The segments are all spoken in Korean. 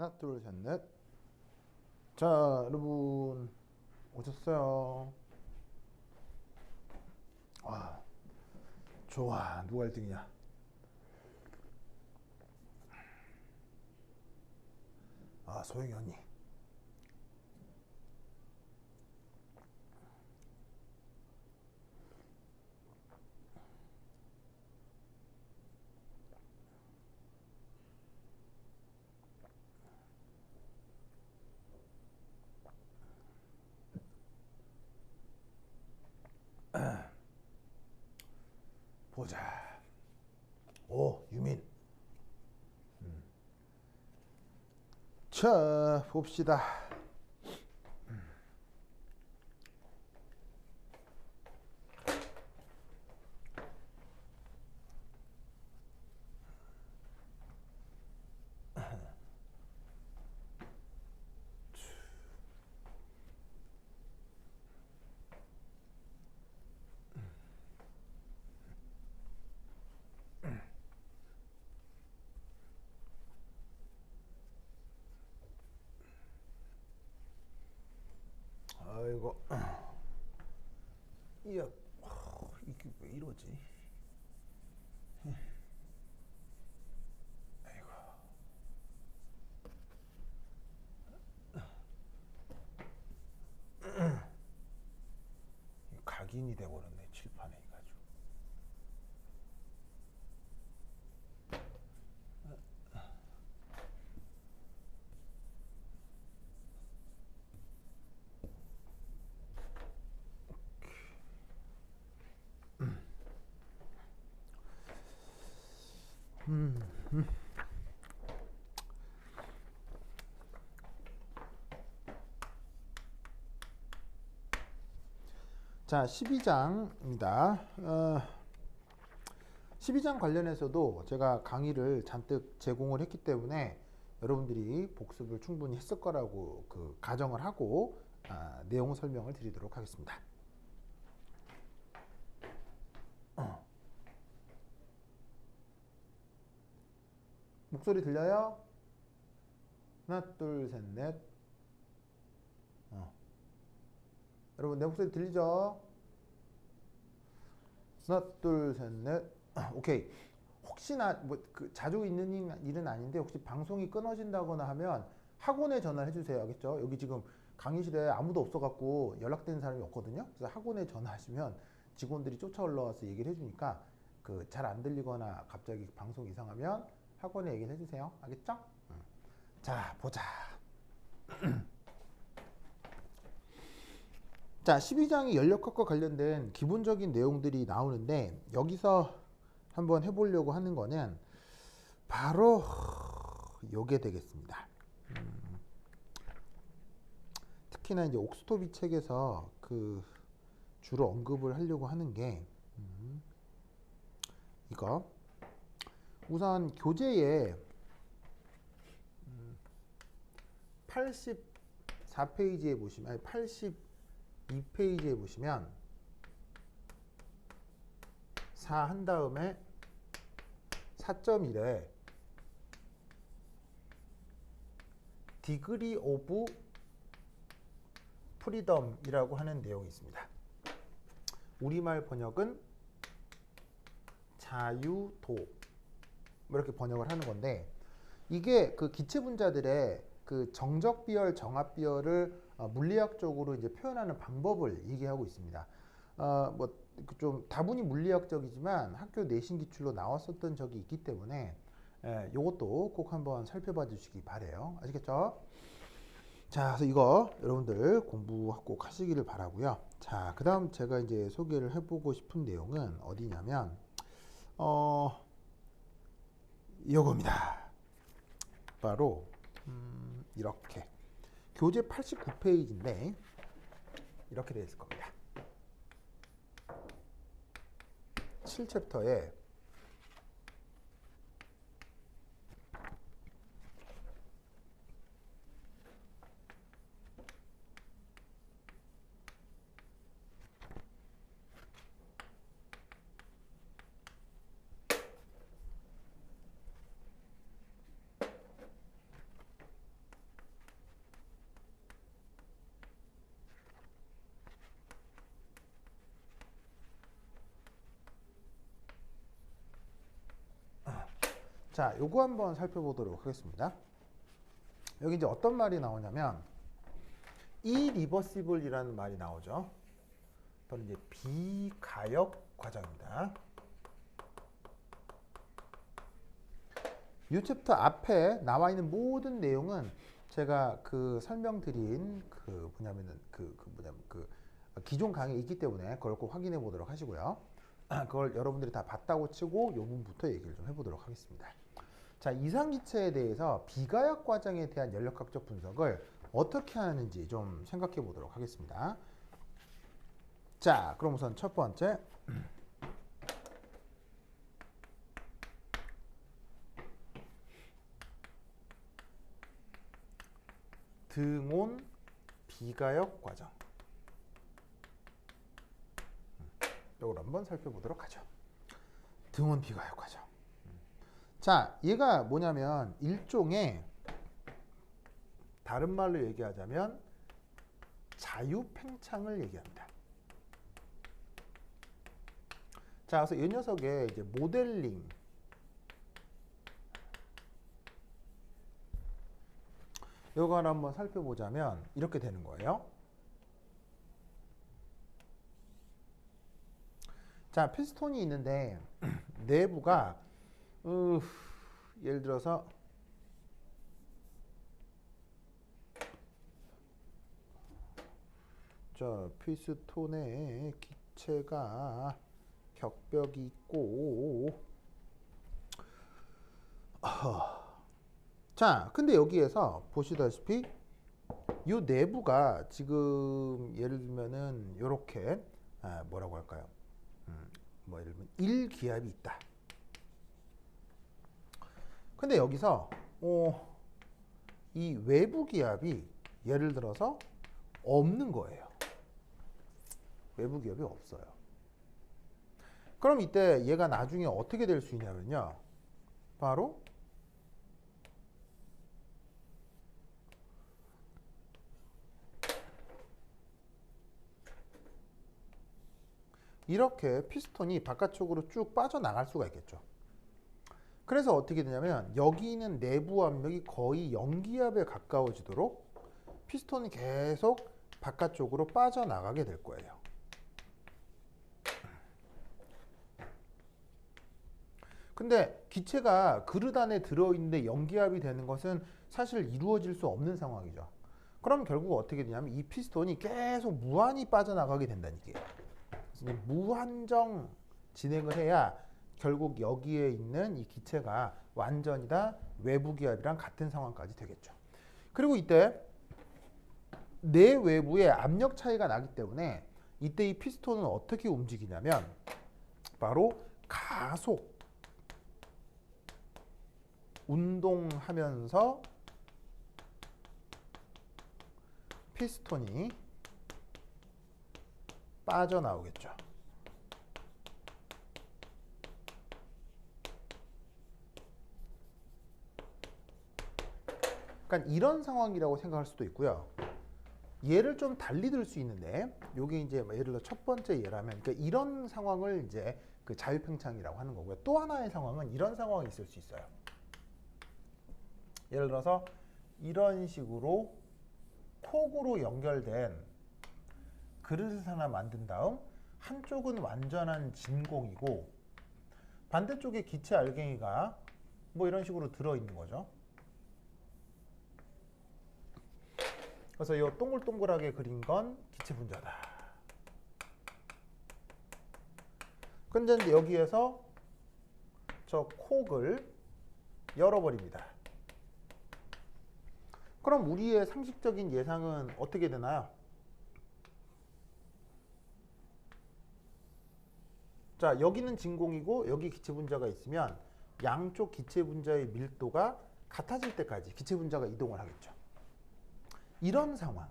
하나, 둘, 셋, 넷. 자, 여러분 오셨어요. 와, 좋아. 누가 1등이냐? 아, 소영이 언니. 보자. 오, 유민. 자, 봅시다. 아이고. 이야, 이게 왜 이러지? 아이고. 각인이 돼버렸네, 칠판에 가지고. 자, 12장입니다. 12장 관련해서도 제가 강의를 잔뜩 제공을 했기 때문에 여러분들이 복습을 충분히 했을 거라고 가정을 하고 내용 설명을 드리도록 하겠습니다. 목소리 들려요? 하나, 둘, 셋, 넷. 여러분 내 목소리 들리죠? 하나, 둘, 셋, 넷. 오케이. 혹시나 자주 있는 일은 아닌데 혹시 방송이 끊어진다거나 하면 학원에 전화를 해주세요. 알겠죠? 여기 지금 강의실에 아무도 없어갖고 연락되는 사람이 없거든요. 그래서 학원에 전화하시면 직원들이 쫓아 올라와서 얘기를 해주니까 잘 안 들리거나 갑자기 방송 이상하면 학원에 얘기를 해주세요. 알겠죠? 자, 보자. 자, 12장이 연력학과 관련된 기본적인 내용들이 나오는데 여기서 한번 해보려고 하는 거는 바로 요게 되겠습니다. 특히나 이제 옥스토비 책에서 주로 언급을 하려고 하는 게 이거 우선 교재에 84페이지에 보시면 아니 82페이지에 보시면 4 한 다음에 4.1에 디그리 오브 프리덤이라고 하는 내용이 있습니다. 우리말 번역은 자유도 이렇게 번역을 하는 건데 이게 기체분자들의 정적 비열, 정합 비열을 물리학적으로 이제 표현하는 방법을 얘기하고 있습니다. 뭐 좀 다분히 물리학적이지만 학교 내신 기출로 나왔었던 적이 있기 때문에 요것도 꼭 한번 살펴봐 주시기 바래요. 아시겠죠? 자, 그래서 이거 여러분들 공부 꼭 하시기를 바라고요. 자, 그 다음 제가 이제 소개를 해보고 싶은 내용은 어디냐면 요겁니다. 바로 이렇게 교재 89페이지인데 이렇게 되어 있을 겁니다. 7챕터에 자, 요거 한번 살펴보도록 하겠습니다. 여기 이제 어떤 말이 나오냐면 irreversible이라는 말이 나오죠. 또는 이제 비가역 과정입니다. 이 챕터 앞에 나와 있는 모든 내용은 제가 그 설명드린 기존 강의에 있기 때문에 그걸 꼭 확인해 보도록 하시고요. 그걸 여러분들이 다 봤다고 치고 이 부분부터 얘기를 좀 해보도록 하겠습니다. 자, 이상기체에 대해서 비가역 과정에 대한 연력학적 분석을 어떻게 하는지 좀 생각해 보도록 하겠습니다. 자, 그럼 우선 첫 번째 등온 비가역 과정. 이걸 한번 살펴보도록 하죠. 등온 비가역 과정. 자, 얘가 뭐냐면 일종의 다른 말로 얘기하자면 자유팽창을 얘기합니다. 자, 그래서 이 녀석의 이제 모델링 요걸 한번 살펴보자면 이렇게 되는 거예요. 자, 피스톤이 있는데 내부가 예를 들어서 자, 피스톤의 기체가 격벽이 있고 자, 근데 여기에서 보시다시피 이 내부가 지금 예를 들면은 요렇게 뭐라고 할까요? 뭐 예를 들면 1기압이 있다. 근데 여기서 이 외부 기압이 예를 들어서 없는 거예요. 외부 기압이 없어요. 그럼 이때 얘가 나중에 어떻게 될 수 있냐면요. 바로 이렇게 피스톤이 바깥쪽으로 쭉 빠져나갈 수가 있겠죠. 그래서 어떻게 되냐면 여기 있는 내부 압력이 거의 0기압에 가까워지도록 피스톤이 계속 바깥쪽으로 빠져나가게 될 거예요. 근데 기체가 그릇 안에 들어있는데 0기압이 되는 것은 사실 이루어질 수 없는 상황이죠. 그럼 결국 어떻게 되냐면 이 피스톤이 계속 무한히 빠져나가게 된다는 얘기예요. 그래서 무한정 진행을 해야 결국 여기에 있는 이 기체가 완전히 다 외부 기압이랑 같은 상황까지 되겠죠. 그리고 이때 내외부에 압력 차이가 나기 때문에 이때 이 피스톤은 어떻게 움직이냐면 바로 가속 운동하면서 피스톤이 빠져나오겠죠. 그러니까 이런 상황이라고 생각할 수도 있고요. 얘를 좀 달리 들 수 있는데, 요게 이제 예를 들어 첫 번째 예라면, 그러니까 이런 상황을 이제 그 자유팽창이라고 하는 거고요. 또 하나의 상황은 이런 상황이 있을 수 있어요. 예를 들어서 이런 식으로 콕으로 연결된 그릇을 하나 만든 다음 한쪽은 완전한 진공이고 반대쪽에 기체 알갱이가 뭐 이런 식으로 들어있는 거죠. 그래서 이 동글동글하게 그린 건 기체 분자다. 근데 이제 여기에서 저 콕을 열어버립니다. 그럼 우리의 상식적인 예상은 어떻게 되나요? 자, 여기는 진공이고 여기 기체 분자가 있으면 양쪽 기체 분자의 밀도가 같아질 때까지 기체 분자가 이동을 하겠죠. 이런 상황.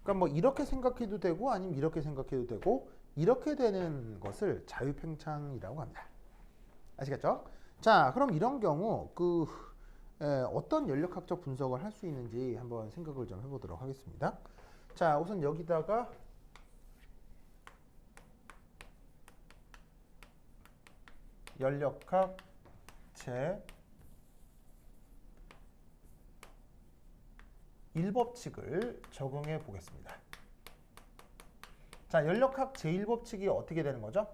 그러니까 뭐 이렇게 생각해도 되고 아니면 이렇게 생각해도 되고 이렇게 되는 것을 자유팽창이라고 합니다. 아시겠죠? 자, 그럼 이런 경우 어떤 연력학적 분석을 할 수 있는지 한번 생각을 좀 해보도록 하겠습니다. 자, 우선 여기다가 연력학 제 1법칙을 적용해 보겠습니다. 자, 연력학 제1법칙이 어떻게 되는 거죠?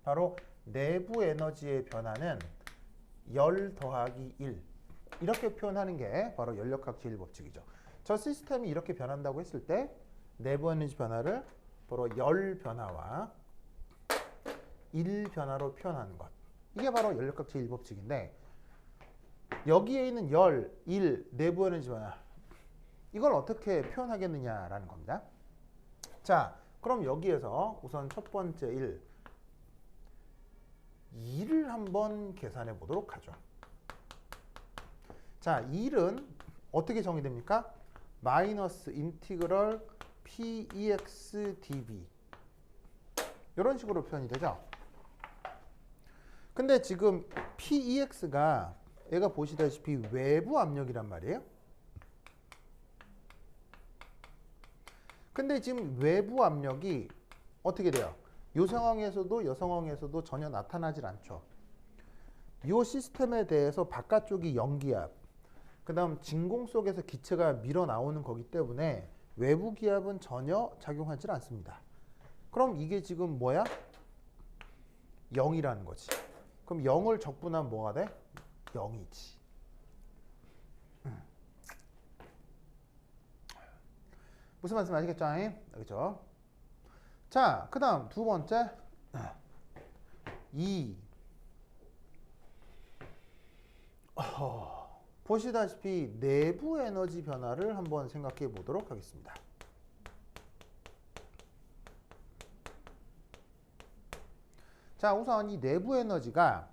바로 내부 에너지의 변화는 열 더하기 1 이렇게 표현하는 게 바로 연력학 제1법칙이죠. 저 시스템이 이렇게 변한다고 했을 때 내부 에너지 변화를 바로 열 변화와 1 변화로 표현하는 것. 이게 바로 연력학 제1법칙인데 여기에 있는 열, 1, 내부 에너지 변화 이걸 어떻게 표현하겠느냐라는 겁니다. 자, 그럼 여기에서 우선 첫 번째 2를 한번 계산해 보도록 하죠. 자, 1은 어떻게 정의됩니까? 마이너스 인티그럴 Pex dv 이런 식으로 표현이 되죠. 근데 지금 Pex가 얘가 보시다시피 외부 압력이란 말이에요. 근데 지금 외부 압력이 어떻게 돼요? 이 상황에서도 이 상황에서도 전혀 나타나질 않죠. 이 시스템에 대해서 바깥쪽이 연기압, 그 다음 진공 속에서 기체가 밀어 나오는 거기 때문에 외부 기압은 전혀 작용하지 않습니다. 그럼 이게 지금 뭐야? 0이라는 거지. 그럼 0을 적분하면 뭐가 돼? 0이지. 무슨 말씀 아시겠죠? 그렇죠? 자, 그 다음 두 번째 2 보시다시피 내부 에너지 변화를 한번 생각해 보도록 하겠습니다. 자, 우선 이 내부 에너지가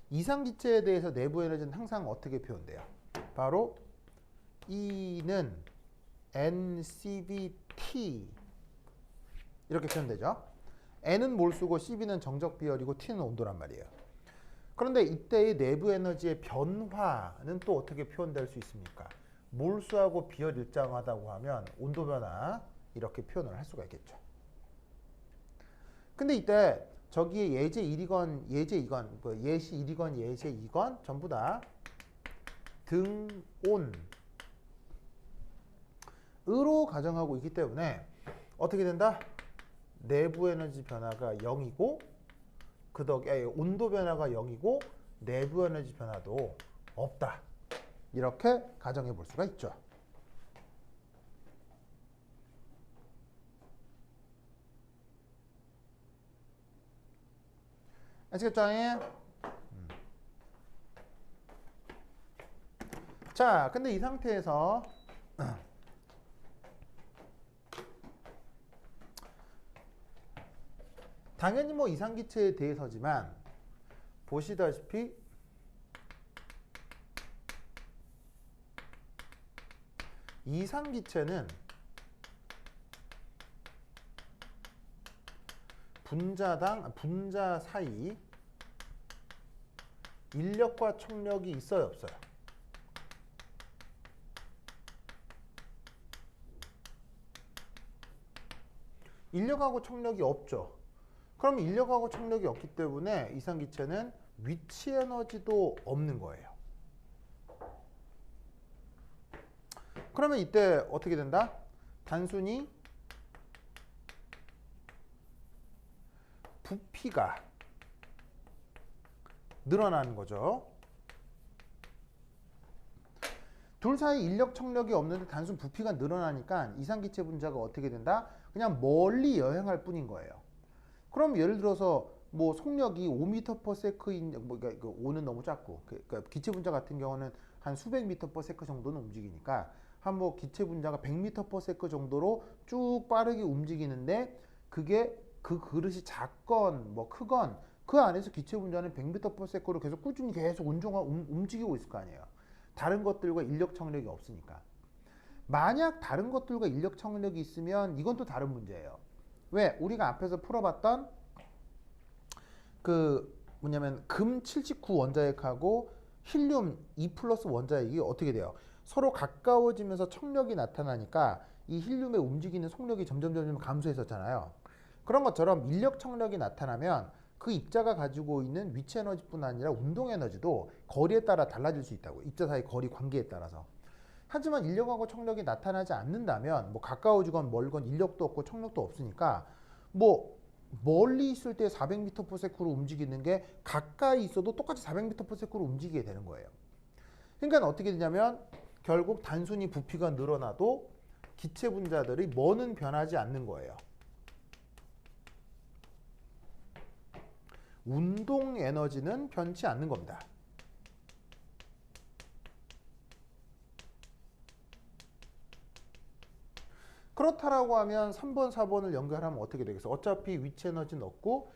이상기체에 대해서 내부 에너지는 항상 어떻게 표현돼요? 바로 E는 NCVT 이렇게 표현되죠. N은 몰수고 CV는 정적 비열이고 T는 온도란 말이에요. 그런데 이때의 내부 에너지의 변화는 또 어떻게 표현될 수 있습니까? 몰수하고 비열 일정하다고 하면 온도 변화 이렇게 표현을 할 수가 있겠죠. 근데 이때 저기에 예제 1이건 예제 2건 예시 1이건 예제 2건 전부 다 등온으로 가정하고 있기 때문에 어떻게 된다? 내부 에너지 변화가 0이고 그 덕에 온도 변화가 0이고 내부 에너지 변화도 없다. 이렇게 가정해 볼 수가 있죠. 아시겠죠? 자, 근데 이 상태에서 당연히 뭐 이상기체에 대해서지만 보시다시피 이상기체는 분자 사이 인력과 촉력이 있어요, 없어요? 인력하고 촉력이 없죠. 그럼 인력하고 촉력이 없기 때문에 이상기체는 위치 에너지도 없는 거예요. 그러면 이때 어떻게 된다? 단순히 부피가 늘어나는 거죠. 둘 사이 인력 촉력이 없는데 단순 부피가 늘어나니까 이상기체 분자가 어떻게 된다? 그냥 멀리 여행할 뿐인 거예요. 그럼 예를 들어서 뭐 속력이 5m/s인 그러니까 5는 너무 작고 그러니까 기체 분자 같은 경우는 한 수백 m/s 정도는 움직이니까 한 뭐 기체 분자가 100m/s 정도로 쭉 빠르게 움직이는데 그게 그 그릇이 작건 뭐 크건 그 안에서 기체 분자는 100m/s로 계속 꾸준히 계속 움직이고 있을 거 아니에요. 다른 것들과 인력 청력이 없으니까. 만약 다른 것들과 인력 청력이 있으면 이건 또 다른 문제예요. 왜? 우리가 앞에서 풀어봤던 그 뭐냐면 금 79 원자핵하고 힐륨 2+ 원자핵이 어떻게 돼요? 서로 가까워지면서 청력이 나타나니까 이 힐륨의 움직이는 속력이 점점 감소했었잖아요. 그런 것처럼 인력 청력이 나타나면 그 입자가 가지고 있는 위치 에너지뿐 아니라 운동 에너지도 거리에 따라 달라질 수 있다고. 입자 사이 거리 관계에 따라서. 하지만 인력하고 청력이 나타나지 않는다면 뭐 가까워지건 멀건 인력도 없고 청력도 없으니까 뭐 멀리 있을 때 400m/s로 움직이는 게 가까이 있어도 똑같이 400m/s로 움직이게 되는 거예요. 그러니까 어떻게 되냐면 결국 단순히 부피가 늘어나도 기체 분자들이 뭐는 변하지 않는 거예요. 운동 에너지는 변치 않는 겁니다. 그렇다라고 하면 3번, 4번을 연결하면 어떻게 되겠어? 어차피 위치 에너지는 없고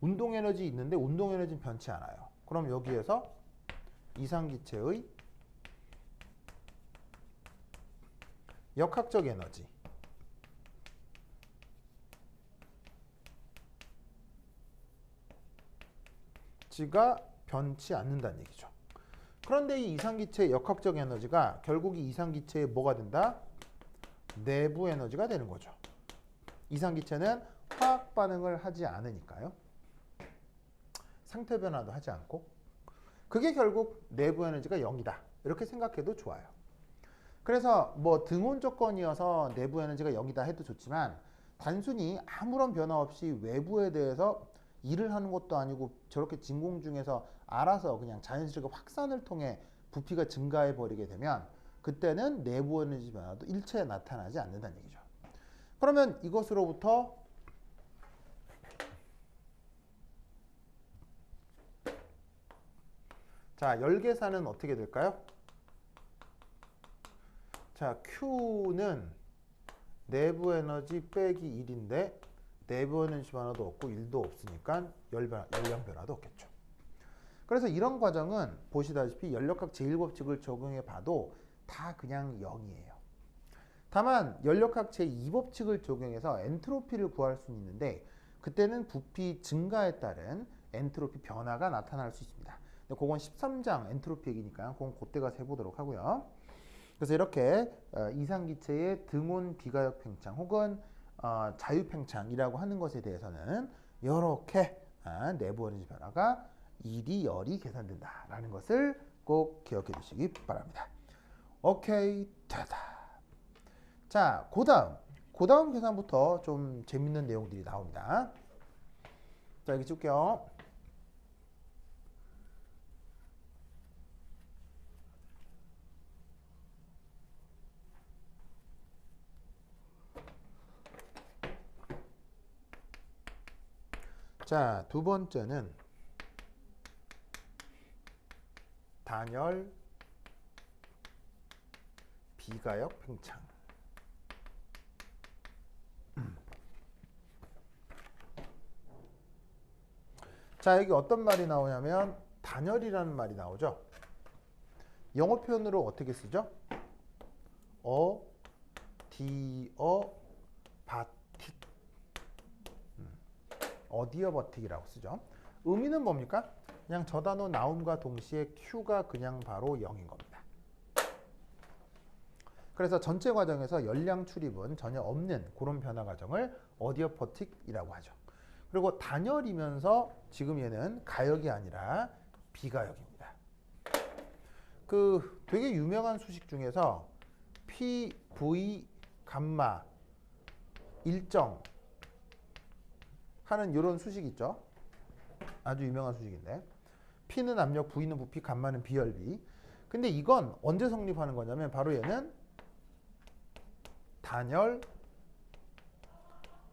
운동 에너지 있는데 운동 에너지는 변치 않아요. 그럼 여기에서 이상기체의 역학적 에너지 가 변치 않는다는 얘기죠. 그런데 이 이상기체의 역학적 에너지가 결국 이 이상기체의 뭐가 된다? 내부 에너지가 되는 거죠. 이상기체는 화학 반응을 하지 않으니까요. 상태 변화도 하지 않고. 그게 결국 내부 에너지가 0이다. 이렇게 생각해도 좋아요. 그래서 뭐 등온 조건이어서 내부 에너지가 0이다 해도 좋지만 단순히 아무런 변화 없이 외부에 대해서 일을 하는 것도 아니고 저렇게 진공 중에서 알아서 그냥 자연스럽게 확산을 통해 부피가 증가해 버리게 되면 그때는 내부 에너지 변화도 일체에 나타나지 않는다는 얘기죠. 그러면 이것으로부터 자, 열계산은 어떻게 될까요? 자, Q는 내부 에너지 빼기 1인데 내부 에너지 변화도 없고 1도 없으니까 열량 변화도 없겠죠. 그래서 이런 과정은 보시다시피 연력학 제1법칙을 적용해 봐도 다 그냥 0이에요. 다만 연력학 제2법칙을 적용해서 엔트로피를 구할 수는 있는데 그때는 부피 증가에 따른 엔트로피 변화가 나타날 수 있습니다. 근데 그건 13장 엔트로피 얘기니까 그건 그때 가서 해보도록 하고요. 그래서 이렇게 이상기체의 등온 비가역 팽창 혹은 자유팽창이라고 하는 것에 대해서는 이렇게 내부 에너지 변화가 1이 열이 계산된다라는 것을 꼭 기억해 두시기 바랍니다. 오케이, 됐다. 자, 그 다음 계산부터 좀 재밌는 내용들이 나옵니다. 자, 여기 찍을게요. 자, 두 번째는 단열 비가역 팽창. 자, 여기 어떤 말이 나오냐면 단열이라는 말이 나오죠. 영어 표현으로 어떻게 쓰죠? 어디어바틱. 어디어버틱이라고 쓰죠. 의미는 뭡니까? 그냥 저 단어 나옴과 동시에 Q가 그냥 바로 0인 겁니다. 그래서 전체 과정에서 열량 출입은 전혀 없는 그런 변화 과정을 어디어버틱이라고 하죠. 그리고 단열이면서 지금 얘는 가역이 아니라 비가역입니다. 그 되게 유명한 수식 중에서 P, V, 감마 일정 하는 이런 수식 있죠. 아주 유명한 수식인데 P는 압력, V는 부피, 감마는 비열비. 근데 이건 언제 성립하는 거냐면 바로 얘는 단열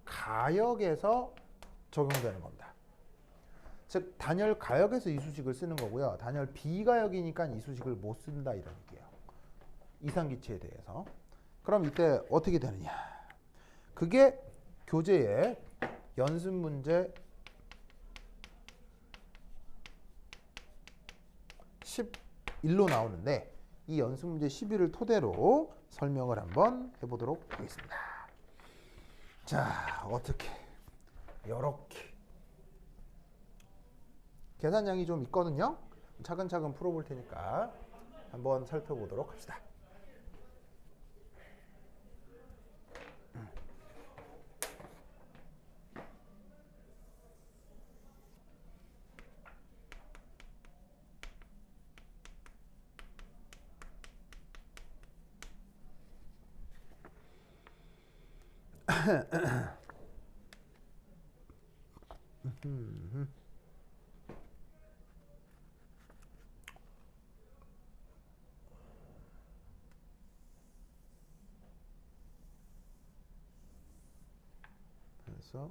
가역에서 적용되는 겁니다. 즉 단열 가역에서 이 수식을 쓰는 거고요. 단열 비가역이니까 이 수식을 못 쓴다 이런 얘기예요. 이상기체에 대해서. 그럼 이때 어떻게 되느냐? 그게 교재에 연습 문제 11로 나오는데 이 연습 문제 11을 토대로 설명을 한번 해보도록 하겠습니다. 자, 어떻게 요렇게 계산량이 좀 있거든요. 차근차근 풀어볼 테니까 한번 살펴보도록 합시다. 그래서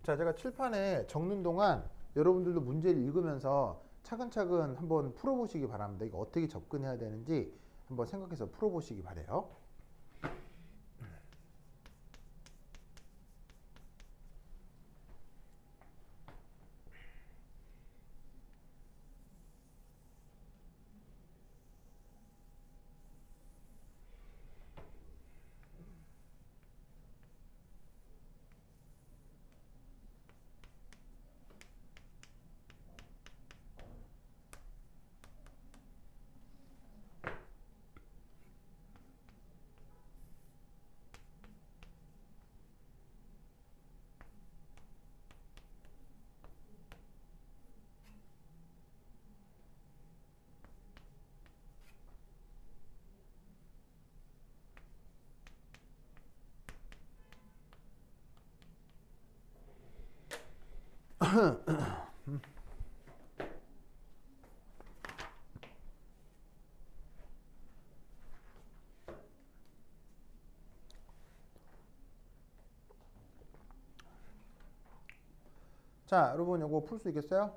자, 제가 칠판에 적는 동안 여러분들도 문제를 읽으면서 차근차근 한번 풀어보시기 바랍니다. 이거 어떻게 접근해야 되는지 한번 생각해서 풀어보시기 바래요. 자, 여러분 이거 풀 수 있겠어요?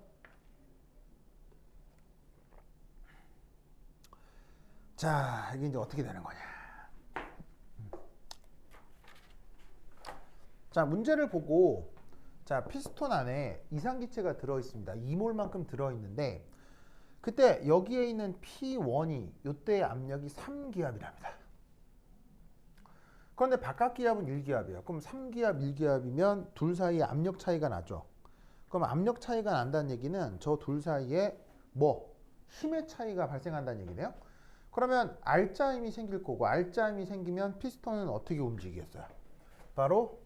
자, 이게 이제 어떻게 되는 거냐. 자, 문제를 보고, 자, 피스톤 안에 이상기체가 들어있습니다. 2몰만큼 들어있는데, 그때 여기에 있는 P1이 이때의 압력이 3기압이랍니다. 그런데 바깥 기압은 1기압이에요. 그럼 3기압, 1기압이면 둘 사이에 압력 차이가 나죠. 그럼 압력 차이가 난다는 얘기는 저 둘 사이에 뭐? 힘의 차이가 발생한다는 얘기네요. 그러면 R자임이 생길 거고, R자임이 생기면 피스톤은 어떻게 움직이겠어요? 바로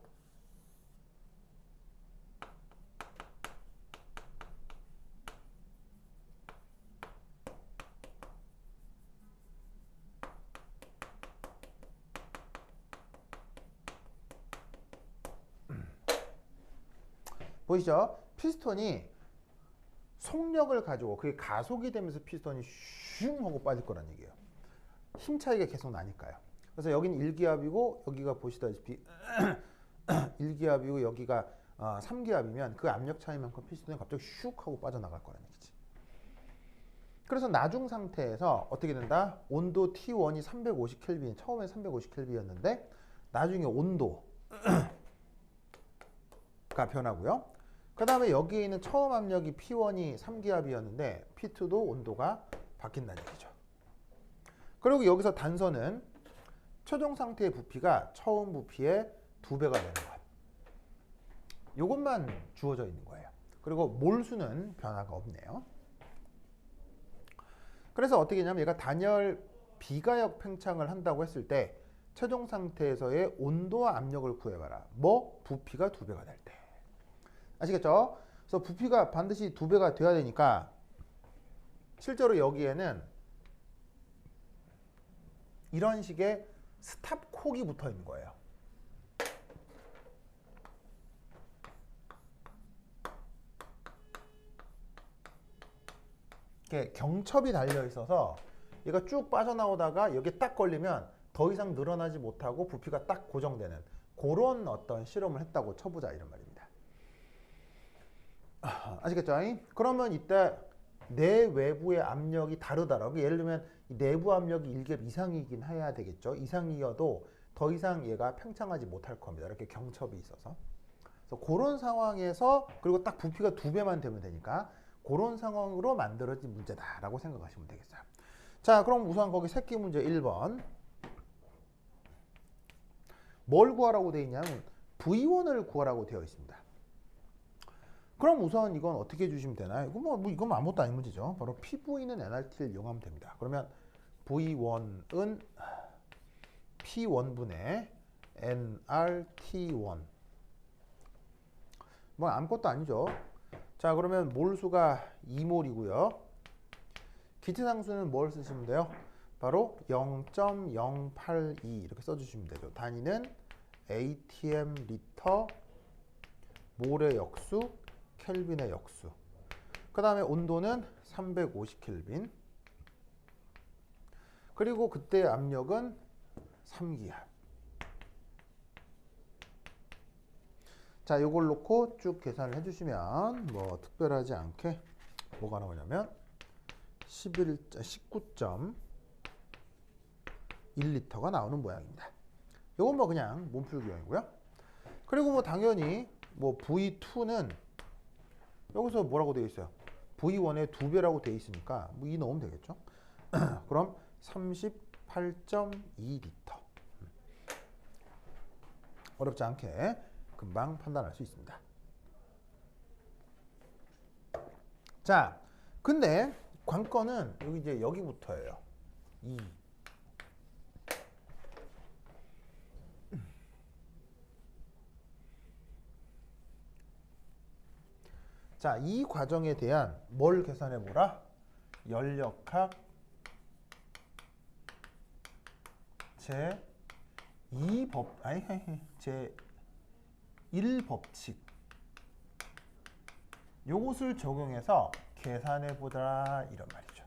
보이시죠? 피스톤이 속력을 가지고 그게 가속이 되면서 피스톤이 슝 하고 빠질 거란 얘기예요. 힘 차이가 계속 나니까요. 그래서 여기는 1기압이고 여기가 보시다시피 1기압이고 여기가 3기압이면 그 압력 차이만큼 피스톤이 갑자기 슉 하고 빠져나갈 거란 얘기지. 그래서 나중 상태에서 어떻게 된다? 온도 T1이 350켈빈, 처음에 350켈빈이었는데 나중에 온도가 변하고요. 그 다음에 여기에 있는 처음 압력이 P1이 3기압이었는데 P2도 온도가 바뀐다는 얘기죠. 그리고 여기서 단서는 최종 상태의 부피가 처음 부피의 2배가 되는 것. 이것만 주어져 있는 거예요. 그리고 몰수는 변화가 없네요. 그래서 어떻게 하냐면 얘가 단열 비가역 팽창을 한다고 했을 때 최종 상태에서의 온도와 압력을 구해봐라. 뭐? 부피가 2배가 될 때. 아시겠죠? 그래서 부피가 반드시 2배가 돼야 되니까 실제로 여기에는 이런 식의 스탑콕이 붙어 있는 거예요. 이렇게 경첩이 달려 있어서 얘가 쭉 빠져나오다가 여기에 딱 걸리면 더 이상 늘어나지 못하고 부피가 딱 고정되는 그런 어떤 실험을 했다고 쳐보자 이런 말입니다. 아시겠죠? 그러면 이때 내 외부의 압력이 다르다라고. 예를 들면 이 내부 압력이 1겹 이상이긴 해야 되겠죠. 이상이어도 더 이상 얘가 팽창하지 못할 겁니다. 이렇게 경첩이 있어서. 그래서 그런 상황에서, 그리고 딱 부피가 2배만 되면 되니까 그런 상황으로 만들어진 문제다라고 생각하시면 되겠어요. 자, 그럼 우선 거기 새끼 문제 1번. 뭘 구하라고 되어 있냐면 V1을 구하라고 되어 있습니다. 그럼 우선 이건 어떻게 주시면 되나요? 이건 아무것도 아닌 문제죠. 바로 PV는 nRT를 이용하면 됩니다. 그러면 V1은 P1분의 nRT1. 뭐 아무것도 아니죠. 자, 그러면 몰수가 2몰이고요. 기체상수는 뭘 쓰시면 돼요? 바로 0.082 이렇게 써주시면 되죠. 단위는 atm 리터, 몰의 역수, 켈빈의 역수. 그 다음에 온도는 350켈빈. 그리고 그때 압력은 3기압. 자, 이걸 놓고 쭉 계산을 해주시면 뭐 특별하지 않게 뭐가 나오냐면 19.1리터가 나오는 모양입니다. 이건 뭐 그냥 몸풀기용이고요. 그리고 뭐 당연히 뭐 V2는 여기서 뭐라고 되어 있어요? V1의 2배라고 되어 있으니까 뭐 2 넣으면 되겠죠. 그럼 38.2리터. 어렵지 않게 금방 판단할 수 있습니다. 자, 근데 관건은 여기 이제 여기부터예요. 2. 자, 이 과정에 대한 뭘 계산해 보라? 연력학 제1법칙. 요것을 적용해서 계산해 보자 이런 말이죠.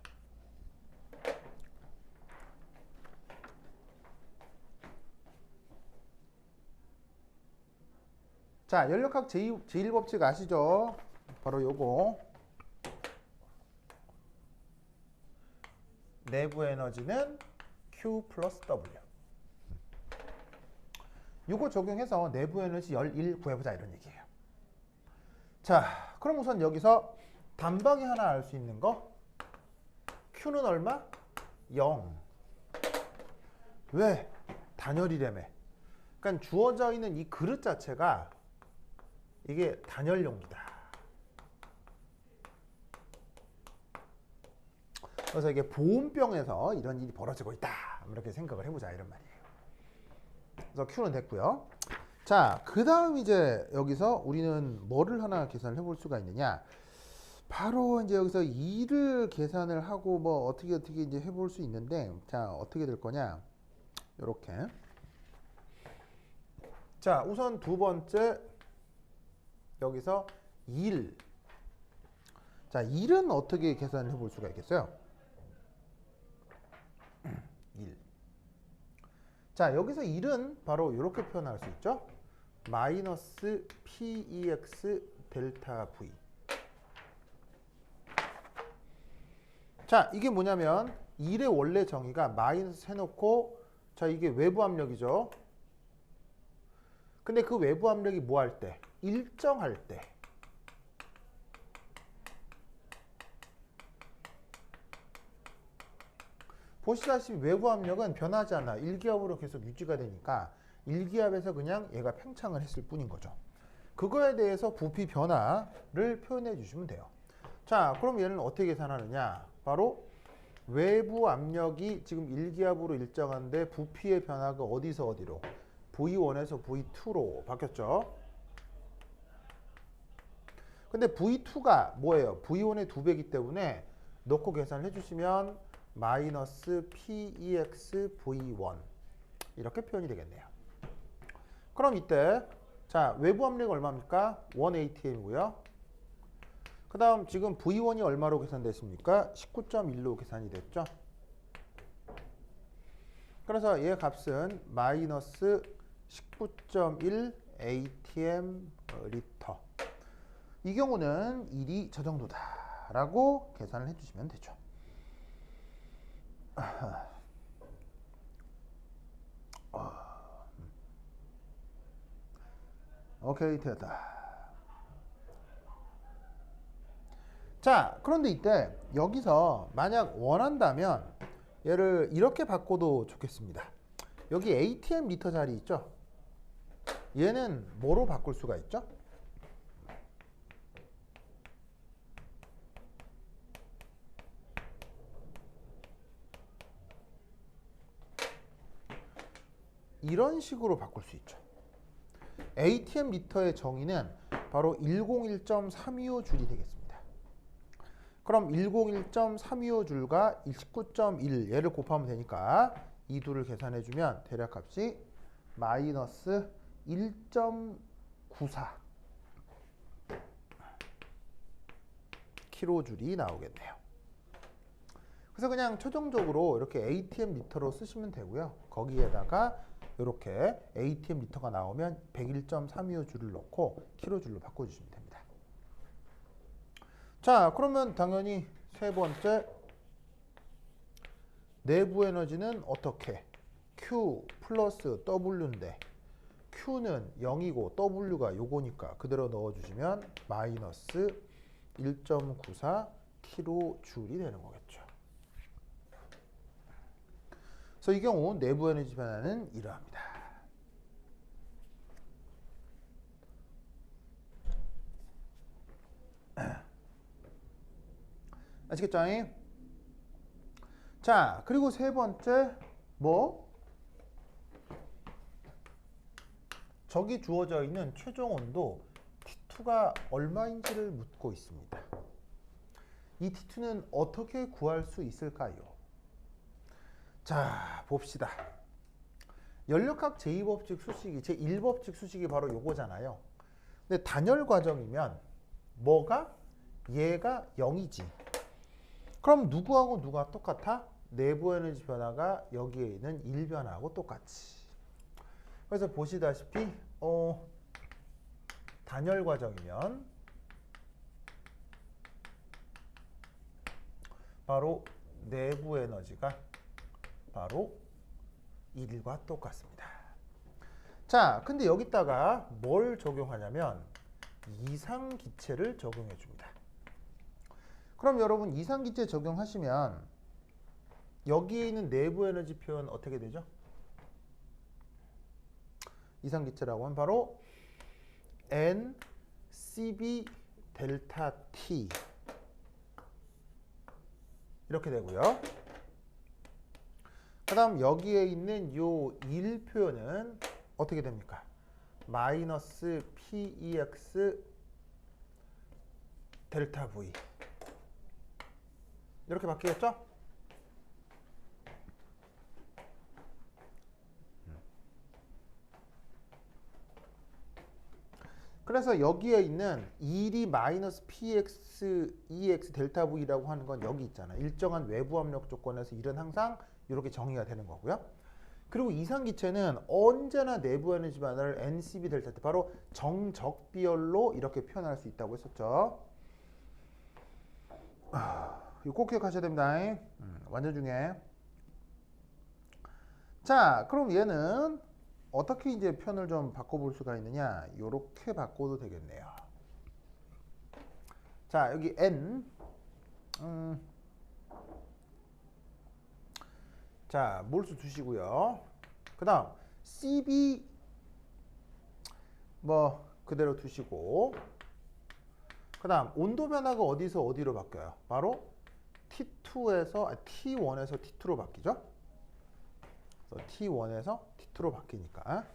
자, 연력학 제1법칙 아시죠? 바로 요거. 내부 에너지는 Q 플러스 W. 요거 적용해서 내부 에너지 11 구해보자 이런 얘기예요. 자, 그럼 우선 여기서 단방에 하나 알 수 있는 거. Q는 얼마? 0. 왜? 단열이라며. 그러니까 주어져 있는 이 그릇 자체가 이게 단열 용기다. 그래서 이게 보온병에서 이런 일이 벌어지고 있다. 이렇게 생각을 해보자 이런 말이에요. 그래서 Q는 됐고요. 자, 그 다음 이제 여기서 우리는 뭐를 하나 계산을 해볼 수가 있느냐. 바로 이제 여기서 2를 계산을 하고 뭐 어떻게 이제 해볼 수 있는데, 자, 어떻게 될 거냐. 요렇게. 자, 우선 두 번째 여기서 1. 자, 1은 어떻게 계산을 해볼 수가 있겠어요? 1. 자, 여기서 1은 바로 이렇게 표현할 수 있죠. 마이너스 PEX 델타 V. 자, 이게 뭐냐면 1의 원래 정의가 마이너스 해놓고, 자, 이게 외부 압력이죠. 근데 그 외부 압력이 뭐 할 때? 일정할 때. 보시다시피 외부 압력은 변하지 않아. 1기압으로 계속 유지가 되니까 1기압에서 그냥 얘가 팽창을 했을 뿐인 거죠. 그거에 대해서 부피 변화를 표현해 주시면 돼요. 자, 그럼 얘는 어떻게 계산하느냐? 바로 외부 압력이 지금 1기압으로 일정한데 부피의 변화가 어디서 어디로? V1에서 V2로 바뀌었죠. 근데 V2가 뭐예요? V1의 2배이기 때문에 넣고 계산을 해주시면 마이너스 PEX V1 이렇게 표현이 되겠네요. 그럼 이때 자, 외부 압력이 얼마입니까? 1atm이고요. 그 다음 지금 V1이 얼마로 계산됐습니까? 19.1로 계산이 됐죠. 그래서 얘 값은 마이너스 19.1 atm 리터. 이 경우는 1이 저 정도다라고 계산을 해주시면 되죠. 오케이, 되었다. 자, 그런데 이때 여기서 만약 원한다면 얘를 이렇게 바꿔도 좋겠습니다. 여기 ATM 미터 자리 있죠? 얘는 뭐로 바꿀 수가 있죠? 이런 식으로 바꿀 수 있죠. ATM 미터의 정의는 바로 101.325줄이 되겠습니다. 그럼 101.325줄과 19.1 얘를 곱하면 되니까 이 둘을 계산해주면 대략값이 마이너스 1.94 킬로줄이 나오겠네요. 그래서 그냥 최종적으로 이렇게 ATM 미터로 쓰시면 되고요. 거기에다가 이렇게 ATM 미터가 나오면 101.325줄을 넣고 킬로줄로 바꿔주시면 됩니다. 자, 그러면 당연히 세 번째 내부 에너지는 어떻게? Q 플러스 W인데 Q는 0이고 W가 요거니까 그대로 넣어주시면 마이너스 1.94 킬로줄이 되는 거겠죠. 그래서 이 경우 내부 에너지 변화는 이러합니다. 아시겠죠? 자, 그리고 세 번째 저기 주어져 있는 최종 온도 T2가 얼마인지를 묻고 있습니다. 이 T2는 어떻게 구할 수 있을까요? 자, 봅시다. 연력학 제2법칙 수식이 제1법칙 수식이 바로 요거잖아요. 근데 단열 과정이면 얘가 0이지. 그럼 누구하고 누가 똑같아? 내부 에너지 변화가 여기에 있는 1변화하고 똑같이. 그래서 보시다시피 단열 과정이면 바로 내부 에너지가 바로 1과 똑같습니다. 자, 근데 여기다가 뭘 적용하냐면 이상기체를 적용해 줍니다. 그럼 여러분 이상기체 적용하시면 여기에 있는 내부 에너지 표현 어떻게 되죠? 이상기체라고 하면 바로 NCB 델타 T 이렇게 되고요. 그 다음 여기에 있는 요 1 표현은 어떻게 됩니까? 마이너스 PEX 델타 V 이렇게 바뀌겠죠? 그래서 여기에 있는 1이 마이너스 PX, EX 델타 V라고 하는 건 여기 있잖아요. 일정한 외부 압력 조건에서 일은 항상 이렇게 정의가 되는 거고요. 그리고 이상기체는 언제나 내부 에너지 변화를 NCB 델타 T 바로 정적 비열로 이렇게 표현할 수 있다고 했었죠. 이거 꼭 기억하셔야 됩니다. 완전 중요해. 자, 그럼 얘는 어떻게 이제 표현을 좀 바꿔볼 수가 있느냐? 이렇게 바꿔도 되겠네요. 자, 여기 N. 자, 몰수 두시고요. 그 다음 CB 그대로 두시고, 그 다음 온도 변화가 어디서 어디로 바뀌어요? 바로 T1에서 T2로 바뀌죠? 그래서 T1에서 T2로 바뀌니까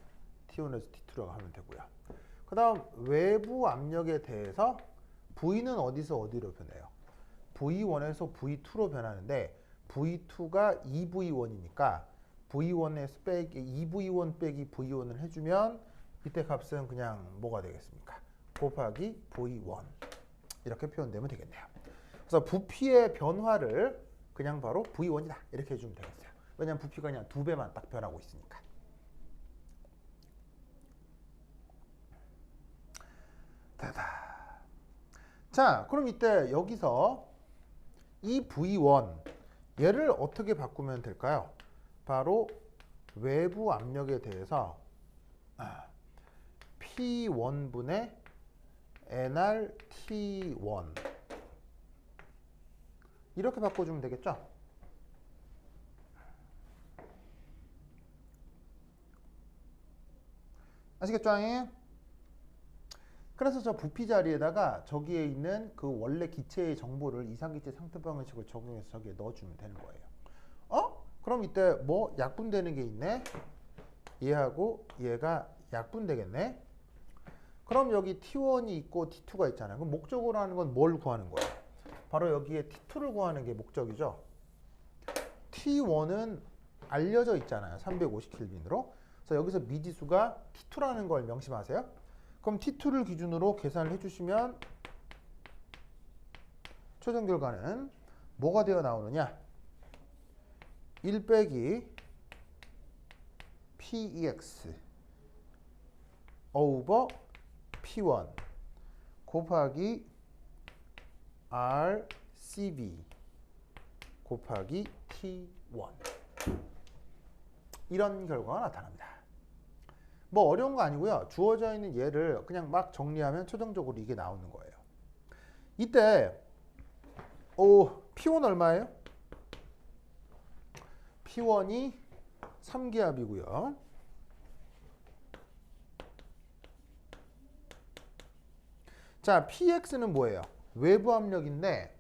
T1에서 T2로 하면 되고요. 그 다음 외부 압력에 대해서 V는 어디서 어디로 변해요? V1에서 V2로 변하는데 V2가 2V1이니까 V1에서 빼기 2V1 빼기 V1을 해주면 이때 값은 그냥 뭐가 되겠습니까? 곱하기 V1 이렇게 표현되면 되겠네요. 그래서 부피의 변화를 그냥 바로 V1이다 이렇게 해주면 되겠어요. 왜냐하면 부피가 그냥 2배만 딱 변하고 있으니까. 다다. 자, 그럼 이때 여기서 이 V1 얘를 어떻게 바꾸면 될까요? 바로 외부 압력에 대해서 P1분의 nRT1 이렇게 바꿔주면 되겠죠? 아시겠죠? 그래서 저 부피 자리에다가 저기에 있는 그 원래 기체의 정보를 이상기체 상태 방식을 적용해서 저기에 넣어주면 되는 거예요. 그럼 이때 뭐 약분되는 게 있네? 얘하고 얘가 약분되겠네? 그럼 여기 T1이 있고 T2가 있잖아요. 그럼 목적으로 하는 건 뭘 구하는 거예요? 바로 여기에 T2를 구하는 게 목적이죠. T1은 알려져 있잖아요. 350켈빈으로. 그래서 여기서 미지수가 T2라는 걸 명심하세요. 그럼 T2를 기준으로 계산을 해주시면 최종 결과는 뭐가 되어 나오느냐? 1 빼기 PEX over P1 곱하기 RCB 곱하기 T1 이런 결과가 나타납니다. 뭐 어려운 거 아니고요. 주어져 있는 예를 그냥 막 정리하면 최종적으로 이게 나오는 거예요. 이때 P1 얼마예요? P1이 3기압이고요. 자, PX는 뭐예요? 외부 압력인데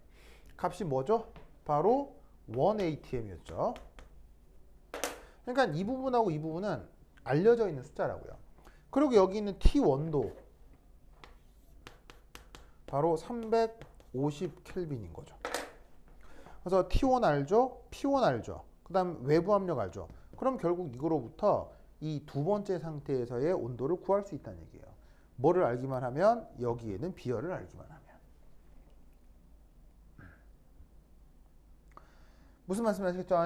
값이 뭐죠? 바로 1atm이었죠. 그러니까 이 부분하고 이 부분은 알려져 있는 숫자라고요. 그리고 여기 있는 T1도 바로 350켈빈인 거죠. 그래서 T1 알죠? P1 알죠? 그 다음 외부 압력 알죠? 그럼 결국 이거로부터 이 두 번째 상태에서의 온도를 구할 수 있다는 얘기예요. 뭐를 알기만 하면? 여기에는 비열을 알기만 하면. 무슨 말씀 하시겠죠?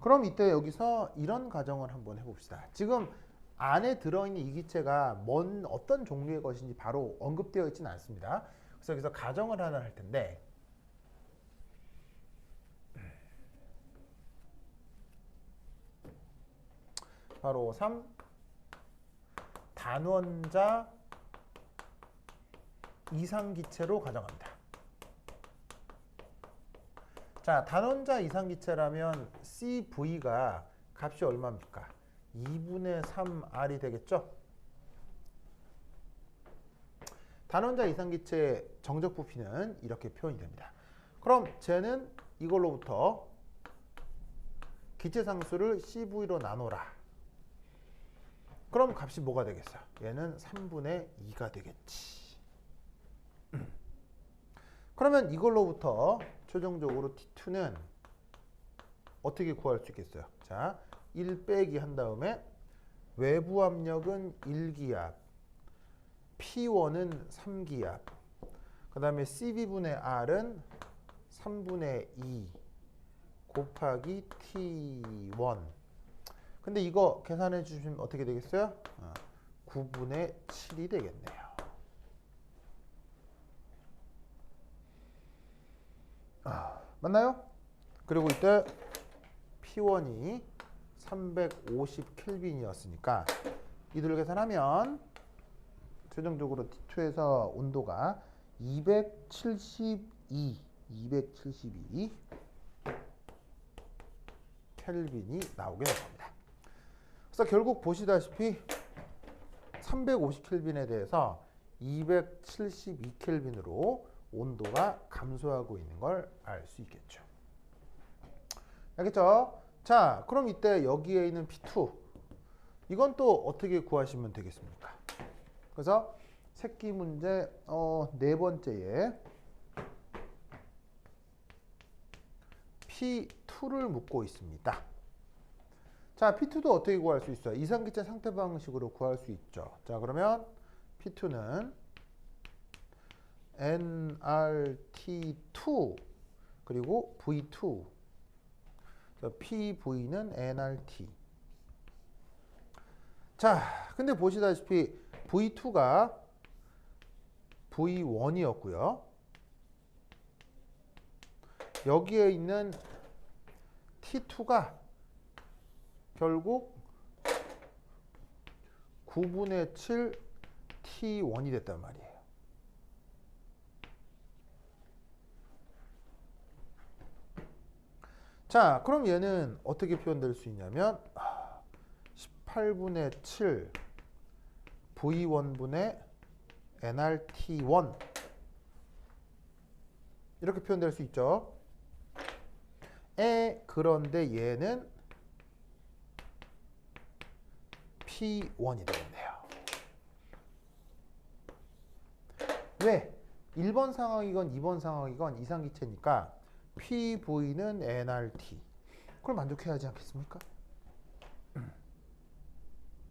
그럼 이때 여기서 이런 가정을 한번 해봅시다. 지금 안에 들어있는 이 기체가 어떤 종류의 것인지 바로 언급되어 있지는 않습니다. 그래서 여기서 가정을 하나 할 텐데 바로 3 단원자 이상기체로 가정합니다. 자, 단원자 이상기체라면 CV가 값이 얼마입니까? 2분의 3R이 되겠죠? 단원자 이상기체의 정적 부피는 이렇게 표현이 됩니다. 그럼 쟤는 이걸로부터 기체 상수를 CV로 나눠라. 그럼 값이 뭐가 되겠어요? 얘는 3분의 2가 되겠지. 그러면 이걸로부터 최종적으로 T2는 어떻게 구할 수 있겠어요? 자, 1 빼기 한 다음에 외부 압력은 1기압, P1은 3기압, 그 다음에 CV분의 R은 3분의 2 곱하기 T1. 근데 이거 계산해 주시면 어떻게 되겠어요? 9분의 7이 되겠네요. 맞나요? 그리고 이때 P1이 350켈빈이었으니까 이들을 계산하면 최종적으로 T2에서 온도가 272 켈빈이 나오게 될 겁니다. 그래서 결국 보시다시피 350켈빈에 대해서 272켈빈으로 온도가 감소하고 있는 걸 알 수 있겠죠. 알겠죠? 자, 그럼 이때 여기에 있는 P2 이건 또 어떻게 구하시면 되겠습니까? 그래서 새끼 문제 네 번째에 P2를 묻고 있습니다. 자, P2도 어떻게 구할 수 있어요? 이상기체 상태 방식으로 구할 수 있죠. 자, 그러면 P2는 nRT2 그리고 V2 PV는 nRT. 자, 근데 보시다시피 V2가 V1이었고요. 여기에 있는 T2가 결국 9분의 7 T1이 됐단 말이에요. 자, 그럼 얘는 어떻게 표현될 수 있냐면 18분의 7 V1분의 nRT1 이렇게 표현될 수 있죠. 그런데 얘는 P1이 되겠네요. 왜? 1번 상황이건 2번 상황이건 이상기체니까 PV는 nRT. 그걸 만족해야 하지 않겠습니까?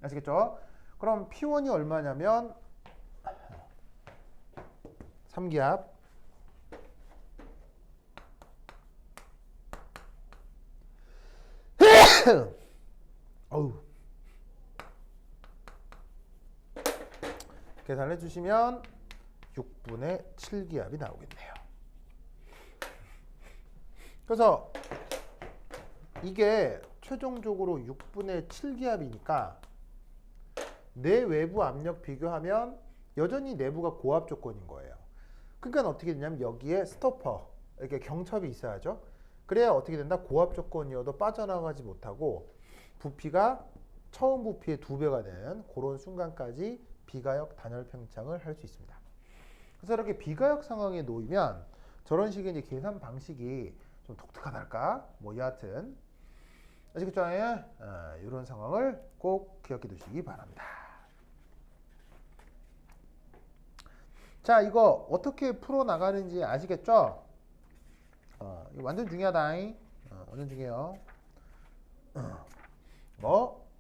아시겠죠? 그럼 P1이 얼마냐면 3기압 어우. 계산해 주시면 6분의 7기압이 나오겠네요. 그래서 이게 최종적으로 6분의 7기압이니까 내 외부 압력 비교하면 여전히 내부가 고압 조건인 거예요. 그러니까 어떻게 되냐면 여기에 스토퍼, 이렇게 경첩이 있어야죠. 그래야 어떻게 된다? 고압 조건이어도 빠져나가지 못하고 부피가 처음 부피의 2배가 되는 그런 순간까지 비가역 단열 팽창을 할 수 있습니다. 그래서 이렇게 비가역 상황에 놓이면 저런 식의 이제 계산 방식이 좀 독특하달까? 뭐 여하튼 아시겠죠? 이런 상황을 꼭 기억해 두시기 바랍니다. 자, 이거 어떻게 풀어 나가는지 아시겠죠? 이거 완전 중요하다. 완전 중요해요.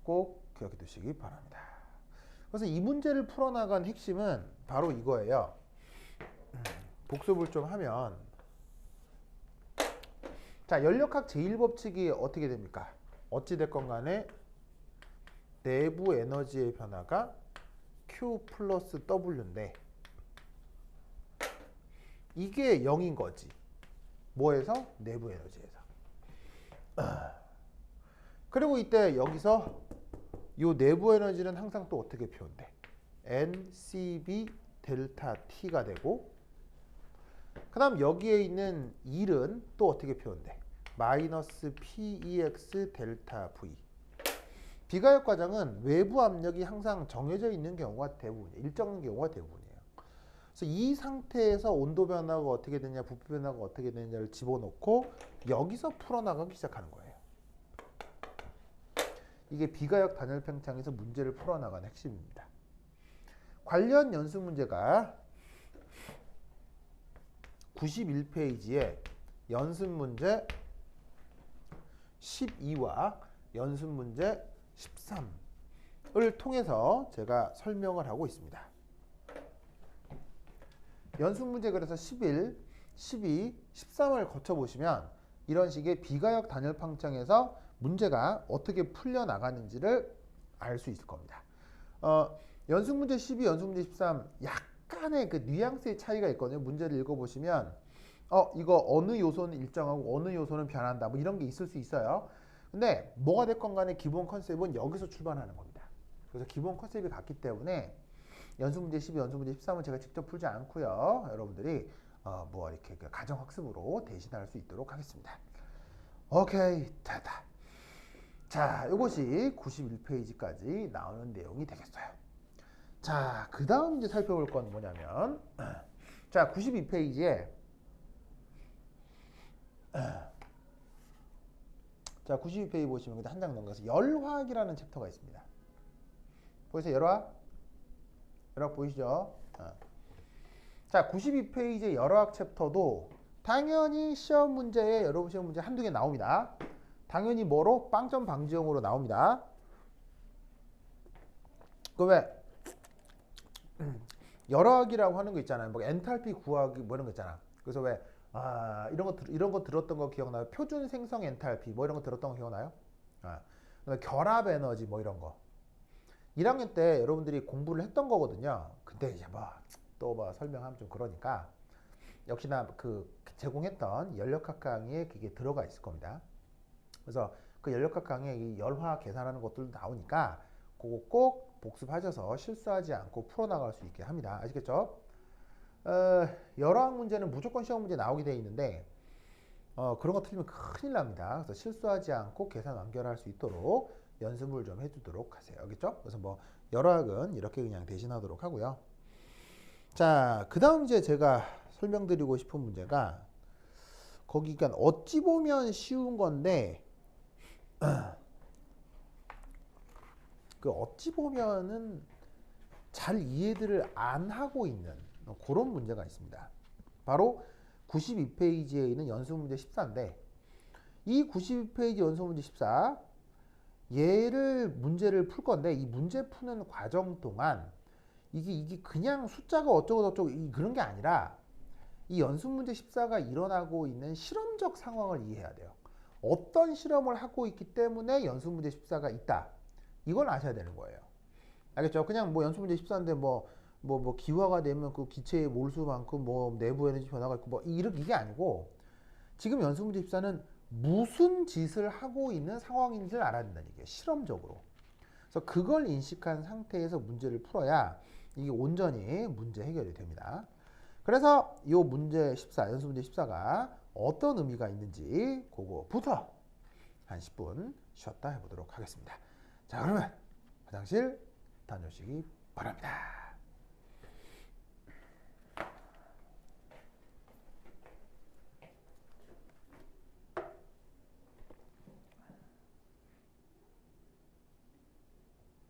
꼭 기억해 두시기 바랍니다. 그래서 이 문제를 풀어나간 핵심은 바로 이거예요. 복습을 좀 하면, 자, 연력학 제1법칙이 어떻게 됩니까? 어찌됐건 간에 내부 에너지의 변화가 Q 플러스 W인데 이게 0인 거지. 뭐에서? 내부 에너지에서. 그리고 이때 여기서 이 내부 에너지는 항상 또 어떻게 표현돼? NCB 델타 T가 되고, 그 다음 여기에 있는 1은 또 어떻게 표현돼? 마이너스 PEX 델타 V. 비가역 과정은 외부 압력이 항상 정해져 있는 경우가 대부분이에요. 일정한 경우가 대부분이에요. 그래서 이 상태에서 온도 변화가 어떻게 되냐, 부피 변화가 어떻게 되냐를 집어넣고 여기서 풀어나가기 시작하는 거예요. 이게 비가역 단열 팽창에서 문제를 풀어나가는 핵심입니다. 관련 연습 문제가 91페이지에 연습 문제 12와 연습 문제 13을 통해서 제가 설명을 하고 있습니다. 연습 문제 그래서 11, 12, 13을 거쳐보시면 이런 식의 비가역 단열 팽창에서 문제가 어떻게 풀려나가는지를 알 수 있을 겁니다. 연습 문제 12, 연습 문제 13 약간의 그 뉘앙스의 차이가 있거든요. 문제를 읽어보시면 이거 어느 요소는 일정하고 어느 요소는 변한다 뭐 이런 게 있을 수 있어요. 근데 뭐가 됐건 간에 기본 컨셉은 여기서 출발하는 겁니다. 그래서 기본 컨셉이 같기 때문에 연습 문제 12, 연습 문제 13은 제가 직접 풀지 않고요. 여러분들이 뭐 이렇게 가정 학습으로 대신할 수 있도록 하겠습니다. 오케이, 됐다. 자, 이것이 91페이지까지 나오는 내용이 되겠어요. 자, 그 다음 이제 살펴볼 건 뭐냐면, 자, 92페이지에, 자, 92페이지 보시면 한 장 넘겨서 열화학이라는 챕터가 있습니다. 보이세요? 열화학? 열화학 보이시죠? 자, 92페이지 열화학 챕터도 당연히 시험 문제에 여러분 시험 문제 한두 개 나옵니다. 당연히 뭐로? 빵점 방지형으로 나옵니다. 그 왜? 열화학이라고 하는 거 있잖아요. 뭐 엔탈피 구하기 뭐 이런 거 있잖아. 그래서 왜 이런 거 들었던 거 기억나요? 표준 생성 엔탈피 뭐 이런 거 들었던 거 기억나요? 결합 에너지 뭐 이런 거. 1학년 때 여러분들이 공부를 했던 거거든요. 근데 이제 뭐 또 설명하면 좀 그러니까 역시나 그 제공했던 연력학 강의에 그게 들어가 있을 겁니다. 그래서 그 연력학 강의에 이 열화 계산하는 것들도 나오니까 그거 꼭 복습하셔서 실수하지 않고 풀어나갈 수 있게 합니다. 아시겠죠? 열화학 문제는 무조건 시험 문제 나오게 되어 있는데 그런 거 틀리면 큰일 납니다. 그래서 실수하지 않고 계산 완결할 수 있도록 연습을 좀 해두도록 하세요. 알겠죠? 그래서 뭐 열화학은 이렇게 그냥 대신하도록 하고요. 자, 그 다음 이제 제가 설명드리고 싶은 문제가 거기가 어찌 보면 쉬운 건데 그 어찌 보면은 잘 이해들을 안 하고 있는 그런 문제가 있습니다. 바로 92페이지에 있는 연습문제 14인데 이 92페이지 연습문제 14 얘를 문제를 풀 건데 이 문제 푸는 과정 동안 이게 그냥 숫자가 어쩌고 저쩌고 그런 게 아니라 이 연습문제 14가 일어나고 있는 실험적 상황을 이해해야 돼요. 어떤 실험을 하고 있기 때문에 연습문제 14가 있다. 이걸 아셔야 되는 거예요. 알겠죠? 그냥 뭐 연습문제 14인데 뭐 기화가 되면 그 기체의 몰수만큼 뭐 내부 에너지 변화가 있고 뭐 이게 아니고 지금 연습문제 14는 무슨 짓을 하고 있는 상황인지를 알아야 된다는 얘기예요. 실험적으로. 그래서 그걸 인식한 상태에서 문제를 풀어야 이게 온전히 문제 해결이 됩니다. 그래서 이 문제 14, 연습문제 14가 어떤 의미가 있는지 그거부터 한 10분 쉬었다 해보도록 하겠습니다. 자, 그러면 화장실 다녀오시기 바랍니다.